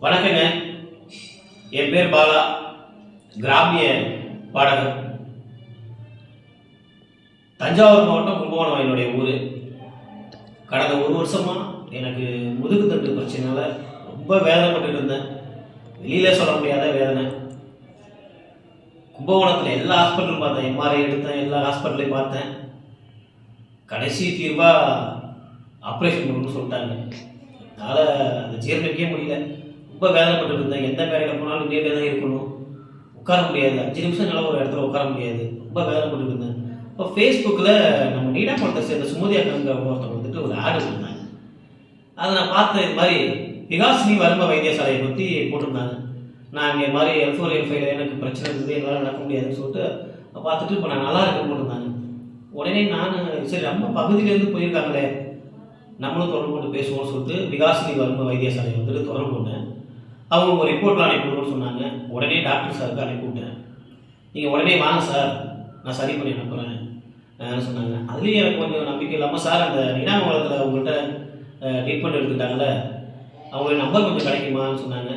வணக்கங்க. என் பேர் பாலா, கிராமிய பாடகர். தஞ்சாவூர் மாவட்டம் கும்பகோணம் என்னுடைய ஊர். கடந்த ஒரு வருஷமா எனக்கு முதுகு தண்டு பிரச்சனைனால ரொம்ப வேதனைப்பட்டு இருந்தேன். வெளியில சொல்ல முடியாத வேதனை. கும்பகோணத்தில் எல்லா ஹாஸ்பிட்டலும் பார்த்தேன், எம்ஆர்ஐ எடுத்தேன், எல்லா ஹாஸ்பிட்டலையும் பார்த்தேன். கடைசி தீர்வாக ஆப்ரேஷன் பண்ணணும்னு சொல்லிட்டாங்க. அதனால் அதை ஜீரணிக்கவே முடியல. ரொம்ப வேதனைப்பட்டு இருந்தேன். எந்த வேலையில் போனாலும் நீட்டே தான் இருக்கணும், உட்கார முடியாது, 5 நிமிஷம் நல்ல ஒரு இடத்துல உட்கார முடியாது. ரொம்ப வேதனைப்பட்டு இருந்தேன். இப்போ ஃபேஸ்புக்கில் நம்ம நீடாமட்டத்தை சேர்ந்த சுமதி அக்காங்க ஒருத்தவங்க வந்துட்டு ஒரு ஆடு இருந்தாங்க. அதை நான் பார்த்தேன். இது மாதிரி விகாசினி வர்ம வைத்தியசாலையை பற்றி போட்டிருந்தாங்க. நான் இங்கே மாதிரி L4 L5 எனக்கு பிரச்சனை இருந்தது, எங்களால் நடக்க முடியாதுன்னு சொல்லிட்டு பார்த்துட்டு இப்போ நான் நல்லா இருக்குன்னு போட்டிருந்தாங்க. உடனே நான் சரி நம்ம பகுதியிலேருந்து போயிருக்காங்களே, நம்மளும் தொடர்பு கொண்டு பேசுவோம்னு சொல்லிட்டு விகாசினி வர்ம வைத்தியசாலை வந்துட்டு தொடர்பு கொண்டேன். அவங்க ஒரு ரிப்போர்ட்லாம் அனுப்பிவிடுவோம்னு சொன்னாங்க. உடனே டாக்டர் சாருக்கு அனுப்பிவிட்டேன். நீங்கள் உடனே வாங்க சார், நான் சரி பண்ணி அனுப்புகிறேன் சொன்னாங்க. அதுலேயும் எனக்கு கொஞ்சம் நம்பிக்கை இல்லாமல், சார் அந்த இனாமலத்தில் அவங்கள்ட்ட ட்ரீட்மெண்ட் எடுத்துக்கிட்டாங்களே, அவங்களுடைய நம்பர் கொஞ்சம் கிடைக்குமான்னு சொன்னாங்க.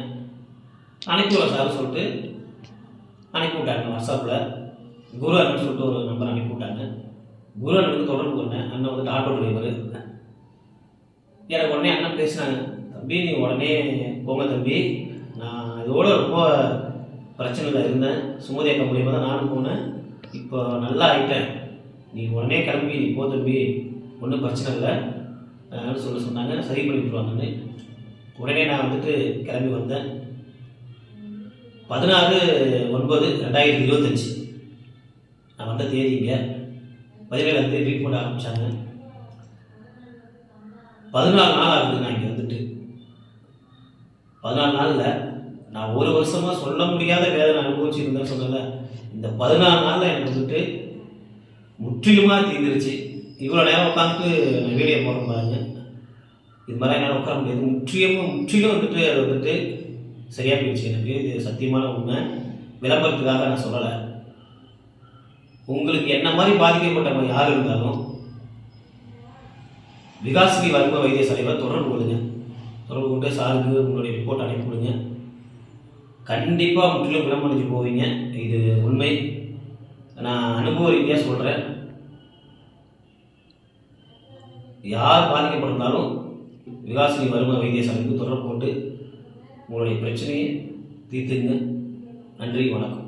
அனுப்பிவிடுவோம் சார் சொல்லிட்டு அனுப்பிவிட்டாங்க. வாட்ஸ்அப்பில் குரு அண்ணன் சொல்லிட்டு ஒரு நம்பர் அனுப்பிவிட்டாங்க. குரு அண்ணனுக்கு தொடர்பு கொண்டேன். அண்ணன் வந்துட்டு ஆட்டோ டிரைவர். எனக்கு உடனே அண்ணன் பேசினாங்க, தம்பி நீ உடனே போங்க தம்பி, நான் இதோட ரொம்ப பிரச்சனையில் இருந்தேன், சுமதி அக்கா மூலியமாக தான் நானும் போனேன், இப்போ நல்லா ஆகிட்டேன், நீ உடனே கிளம்பி நீ போ தம்பி, ஒன்றும் பிரச்சனை இல்லை சொன்னாங்க. சரி பண்ணி விட்டுருவாங்கன்னு உடனே நான் வந்துட்டு கிளம்பி வந்தேன். 16/9/2025 நான் வந்த தேதிங்க. 17ஆம் தேதி ட்ரீட்மெண்ட் ஆரம்பித்தாங்க. 14 நாள் ஆகுது நான் இங்கே வந்துட்டு. 14 நாளில் நான் ஒரு வருஷமாக சொல்ல முடியாத வேதனை அனுபவிச்சுருந்தேன்னு சொன்னல, இந்த 14 நாளில் எனக்கு வந்துட்டு முற்றிலுமாக தீர்ந்துருச்சு. இவ்வளோ நேரம் உட்காந்துட்டு நான் வீடியோ போட பாருங்க, இது மாதிரி என்னால் உட்கார முடியாது. முற்றிலும் வந்துட்டு அது வந்துட்டு சரியாக போயிடுச்சு. எனக்கு இது சத்தியமான உண்மை, விளம்பரத்துக்காக நான் சொல்லலை. உங்களுக்கு என்ன மாதிரி பாதிக்கப்பட்டவங்க யார் இருந்தாலும் விகாசினி வர்ம வைத்தியசாலையை தொடர்பு கொள்ளுங்க. தொடர்பு கொண்டு சாருக்கு உங்களுடைய ரிப்போர்ட் அனுப்பி கொடுங்க. கண்டிப்பாக முற்றிலும் குணமடைஞ்சு போவீங்க. இது உண்மை, நான் அனுபவ ரீதியாக சொல்கிறேன். யார் பாதிக்கப்பட்டிருந்தாலும் விகாசினி வர்ம வைத்தியசாலைக்கு தொடர்பு கொண்டு உங்களுடைய பிரச்சனையை தீர்த்துங்க. நன்றி, வணக்கம்.